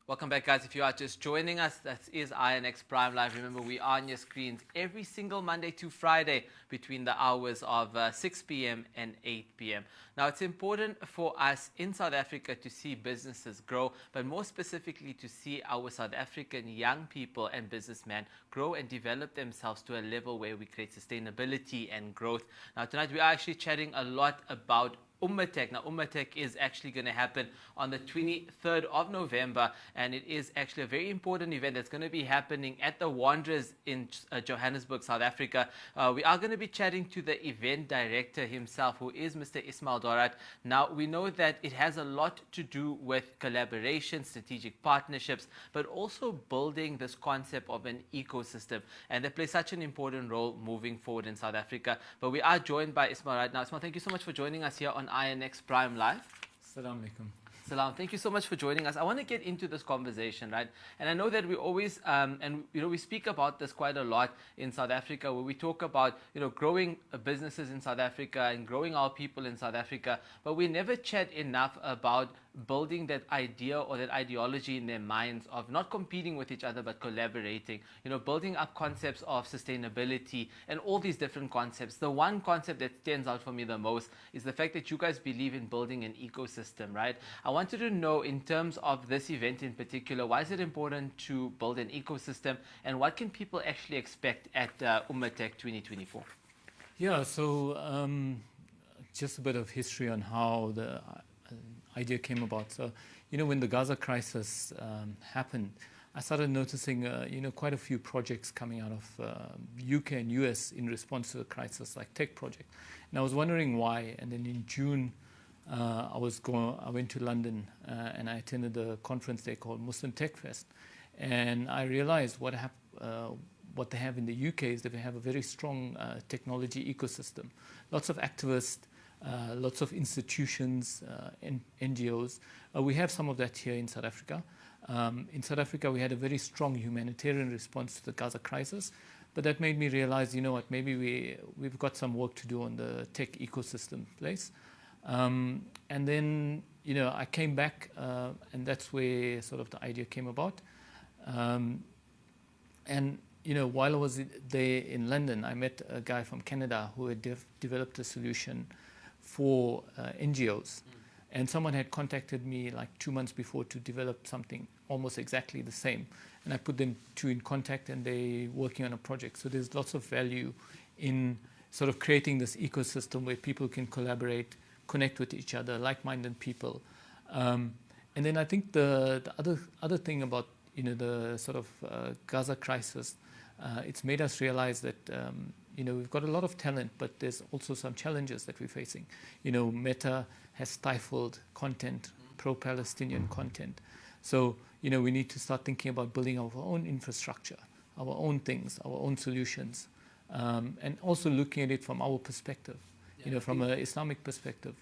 Welcome back, guys. If you are just joining us, that is INX Prime Live. Remember, we are on your screens every single Monday to Friday between the hours of 6 p.m. and 8 p.m. Now, it's important for us in South Africa to see businesses grow, but more specifically to see our South African young people and businessmen grow and develop themselves to a level where we create sustainability and growth. Now, tonight we are actually chatting a lot about Ummah Tech. Now, Ummah Tech is actually going to happen on the 23rd of November, and it is actually a very important event that's going to be happening at the Wanderers in Johannesburg, South Africa. We are going to be chatting to the event director himself, who is Mr. Ismail Dhorat. Now, we know that it has a lot to do with collaboration, strategic partnerships, but also building this concept of an ecosystem, and they play such an important role moving forward in South Africa. But we are joined by Ismail right now. Ismail, thank you so much for joining us here on INX Prime Live. Assalamu alaikum. Salam. Thank you so much for joining us. I want to get into this conversation, right? And I know that we always, we speak about this quite a lot in South Africa, where we talk about, growing businesses in South Africa and growing our people in South Africa, but we never chat enough about building that idea or that ideology in their minds of not competing with each other but collaborating, building up concepts of sustainability and all these different concepts. The one concept that stands out for me the most is the fact that you guys believe in building an ecosystem, right? I wanted to know, in terms of this event in particular, why is it important to build an ecosystem, and what can people actually expect at Ummah Tech 2024? Yeah, so just a bit of history on how the idea came about. So, when the Gaza crisis happened, I started noticing, quite a few projects coming out of UK and US in response to the crisis, like tech projects. And I was wondering why. And then in June, I went to London and I attended a conference there called Muslim Tech Fest. And I realized what they have in the UK is that they have a very strong technology ecosystem. Lots of activists, lots of institutions, NGOs. We have some of that here in South Africa. In South Africa, we had a very strong humanitarian response to the Gaza crisis, but that made me realize, maybe we've got some work to do on the tech ecosystem place. And then, I came back, and that's where sort of the idea came about. And while I was there in London, I met a guy from Canada who had developed a solution for NGOs. And someone had contacted me like 2 months before to develop something almost exactly the same. And I put them two in contact, and they're working on a project. So there's lots of value in sort of creating this ecosystem where people can collaborate, connect with each other, like-minded people. And then I think the other thing about the sort of Gaza crisis, it's made us realize that we've got a lot of talent, but there's also some challenges that we're facing. Meta has stifled content, pro-Palestinian content. So, we need to start thinking about building our own infrastructure, our own things, our own solutions, and also looking at it from our perspective, from an Islamic perspective.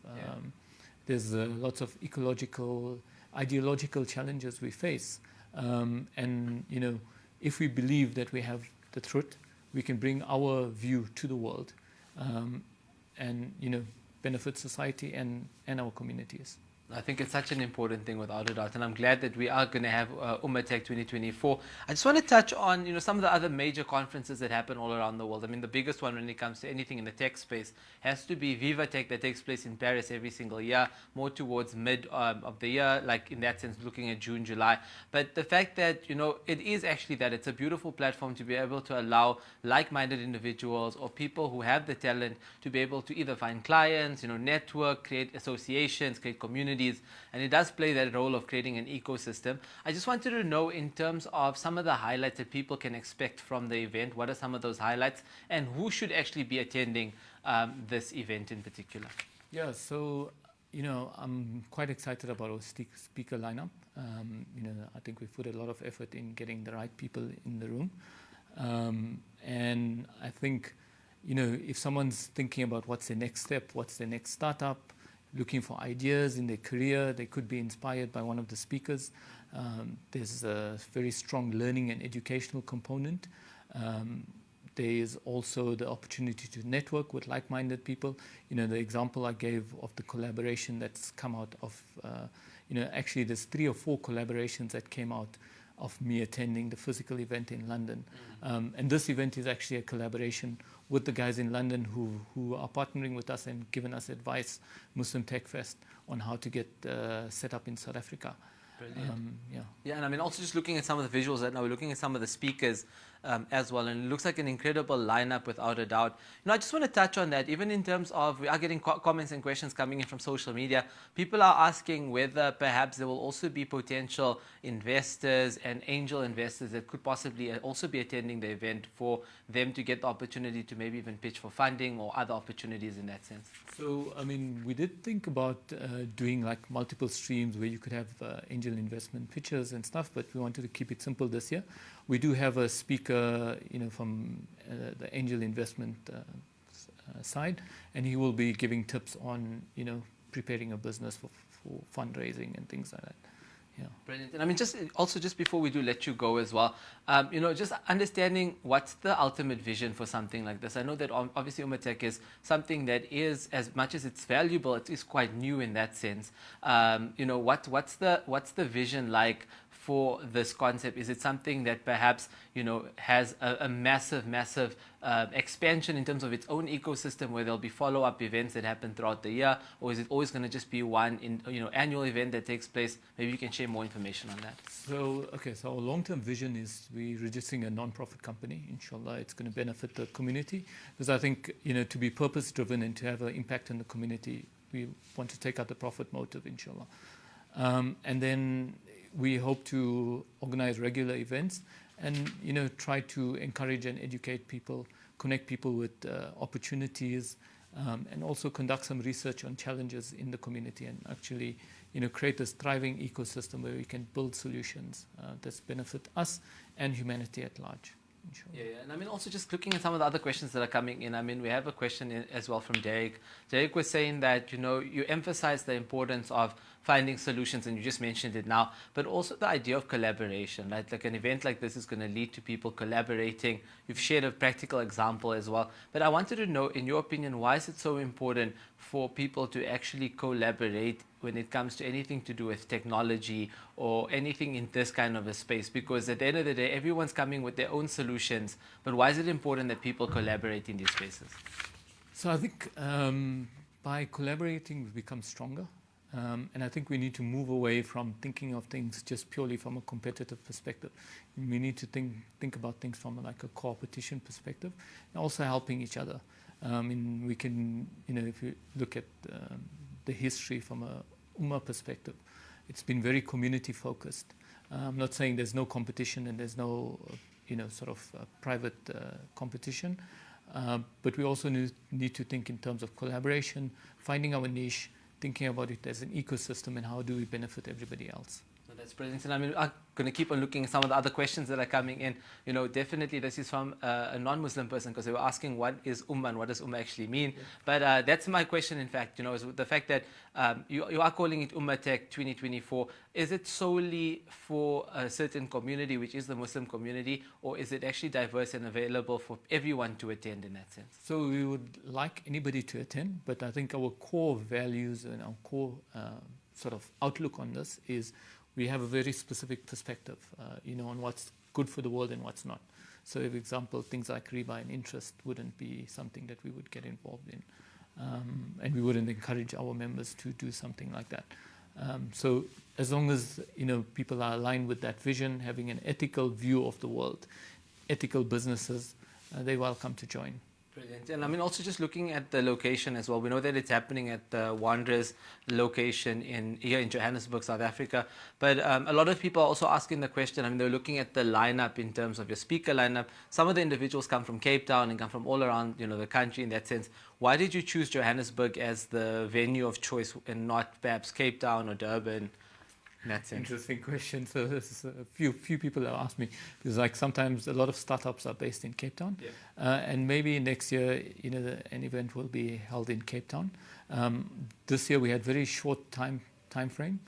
There's lots of ecological, ideological challenges we face. And, if we believe that we have the truth, we can bring our view to the world and, benefit society and our communities. I think it's such an important thing, without a doubt, and I'm glad that we are going to have Ummah Tech 2024. I just want to touch on some of the other major conferences that happen all around the world. I mean, the biggest one when it comes to anything in the tech space has to be Viva Tech, that takes place in Paris every single year, more towards mid of the year, like in that sense, looking at June, July. But the fact that it is actually that it's a beautiful platform to be able to allow like-minded individuals or people who have the talent to be able to either find clients, network, create associations, create communities. And it does play that role of creating an ecosystem. I just wanted to know, in terms of some of the highlights that people can expect from the event, what are some of those highlights, and who should actually be attending this event in particular? Yeah, so I'm quite excited about our speaker lineup. I think we've put a lot of effort in getting the right people in the room, and I think if someone's thinking about what's the next step, what's the next startup, looking for ideas in their career, they could be inspired by one of the speakers. There's a very strong learning and educational component. there is also the opportunity to network with like-minded people. The example I gave of the collaboration that's come out of, actually there's 3 or 4 collaborations that came out of me attending the physical event in London. And this event is actually a collaboration with the guys in London who are partnering with us and giving us advice, Muslim Tech Fest, on how to get set up in South Africa. Yeah, and I mean, also just looking at some of the visuals right now, we're looking at some of the speakers as well, and it looks like an incredible lineup without a doubt. I just want to touch on that, even in terms of, we are getting comments and questions coming in from social media. People are asking whether perhaps there will also be potential investors and angel investors that could possibly also be attending the event for them to get the opportunity to maybe even pitch for funding or other opportunities in that sense. So, I mean, we did think about doing like multiple streams where you could have angel investment pitches and stuff, but we wanted to keep it simple this year. We do have a speaker, from the angel investment side, and he will be giving tips on, preparing a business for fundraising and things like that. Yeah. Brilliant. And I mean, just before we do let you go as well, just understanding what's the ultimate vision for something like this. I know that obviously Ummah Tech is something that is, as much as it's valuable, it is quite new in that sense. What's the vision like for this concept? Is it something that perhaps has a massive expansion in terms of its own ecosystem, where there'll be follow-up events that happen throughout the year, or is it always going to just be one annual event that takes place? Maybe you can share more information on that. So our long-term vision is we're registering a non-profit company. Inshallah, it's going to benefit the community, because I think to be purpose-driven and to have an impact in the community, we want to take out the profit motive, inshallah. And then we hope to organize regular events and try to encourage and educate people, connect people with opportunities, and also conduct some research on challenges in the community, and actually create this thriving ecosystem where we can build solutions that benefit us and humanity at large. Yeah, and I mean, also just looking at some of the other questions that are coming in. I mean, we have a question as well from Derek. Derek was saying that you emphasize the importance of finding solutions, and you just mentioned it now, but also the idea of collaboration, right? Like an event like this is going to lead to people collaborating. You've shared a practical example as well, but I wanted to know, in your opinion, why is it so important for people to actually collaborate when it comes to anything to do with technology or anything in this kind of a space? Because at the end of the day, everyone's coming with their own solutions, but why is it important that people collaborate in these spaces? So I think by collaborating, we become stronger. And I think we need to move away from thinking of things just purely from a competitive perspective. We need to think about things from like a competition perspective, and also helping each other. And we can, if you look at the history from a Ummah perspective, it's been very community focused. I'm not saying there's no competition and there's no, private competition, but we also need to think in terms of collaboration, finding our niche, thinking about it as an ecosystem, and how do we benefit everybody else. So that's brilliant. And I mean, I'm going to keep on looking at some of the other questions that are coming in. Definitely this is from a non-Muslim person, because they were asking what is Ummah and what does Ummah actually mean. Yeah. But that's my question, in fact, is the fact that you are calling it Ummah Tech 2024. Is it solely for a certain community, which is the Muslim community, or is it actually diverse and available for everyone to attend in that sense? So we would like anybody to attend, but I think our core values and our core outlook on this is we have a very specific perspective, on what's good for the world and what's not. So, for example, things like riba and interest wouldn't be something that we would get involved in, and we wouldn't encourage our members to do something like that. So, as long as people are aligned with that vision, having an ethical view of the world, ethical businesses, they're welcome to join. Brilliant. And I mean, also just looking at the location as well, we know that it's happening at the Wanderers location here in Johannesburg, South Africa. But a lot of people are also asking the question, I mean, they're looking at the lineup in terms of your speaker lineup. Some of the individuals come from Cape Town and come from all around, the country in that sense. Why did you choose Johannesburg as the venue of choice and not perhaps Cape Town or Durban? That's interesting question. So this is a few people have asked me, because like sometimes a lot of startups are based in Cape Town, and maybe next year an event will be held in Cape Town. This year we had very short time frame,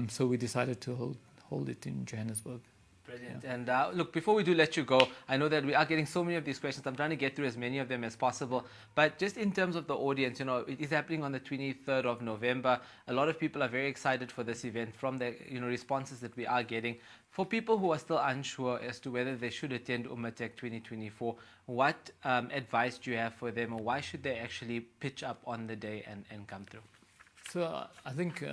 so we decided to hold it in Johannesburg. Brilliant. And look, before we do let you go, I know that we are getting so many of these questions. I'm trying to get through as many of them as possible. But just in terms of the audience, you know, it is happening on the 23rd of November. A lot of people are very excited for this event from the responses that we are getting. For people who are still unsure as to whether they should attend Ummah Tech 2024, what advice do you have for them, or why should they actually pitch up on the day and come through? So I think they're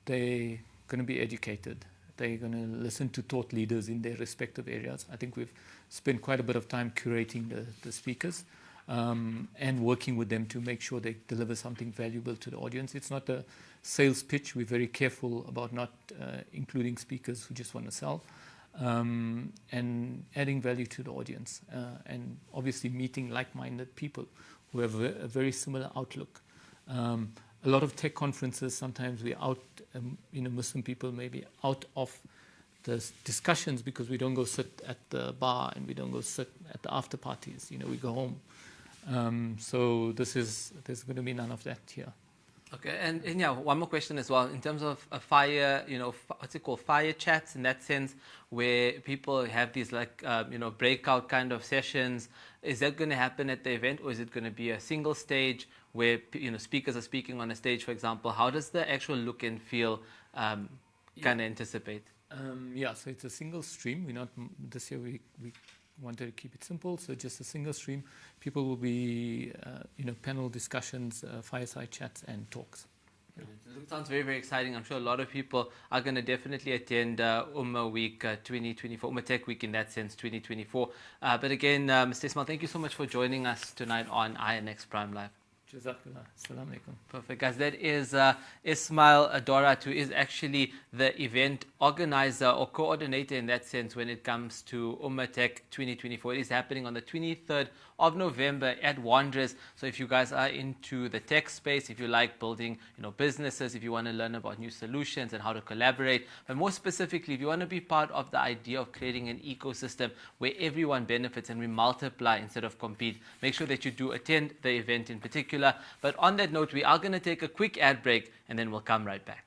going to be educated. They're going to listen to thought leaders in their respective areas. I think we've spent quite a bit of time curating the speakers and working with them to make sure they deliver something valuable to the audience. It's not a sales pitch. We're very careful about not including speakers who just want to sell, and adding value to the audience, and obviously meeting like-minded people who have a very similar outlook. A lot of tech conferences, sometimes we're out, Muslim people may be out of the discussions because we don't go sit at the bar and we don't go sit at the after parties. We go home. So there's going to be none of that here. Okay, and yeah, one more question as well. In terms of a fire, what's it called, fire chats in that sense, where people have these breakout kind of sessions. Is that going to happen at the event, or is it going to be a single stage where speakers are speaking on a stage, for example? How does the actual look and feel kind of anticipate? So it's a single stream. This year we wanted to keep it simple, so just a single stream. People will be, panel discussions, fireside chats, and talks. It sounds very, very exciting. I'm sure a lot of people are going to definitely attend Ummah Week 2024, Ummah Tech Week in that sense, 2024. But again, Mr. Ismail, thank you so much for joining us tonight on INX Prime Live. Jazakallah. Assalamu alaikum. Perfect, guys. That is Ismail Dhorat, who is actually the event organizer or coordinator in that sense when it comes to Ummah Tech 2024. It is happening on the 23rd of November at Wanderers. So if you guys are into the tech space, if you like building businesses, if you want to learn about new solutions and how to collaborate, but more specifically, if you want to be part of the idea of creating an ecosystem where everyone benefits and we multiply instead of compete, make sure that you do attend the event in particular. But on that note, we are going to take a quick ad break and then we'll come right back.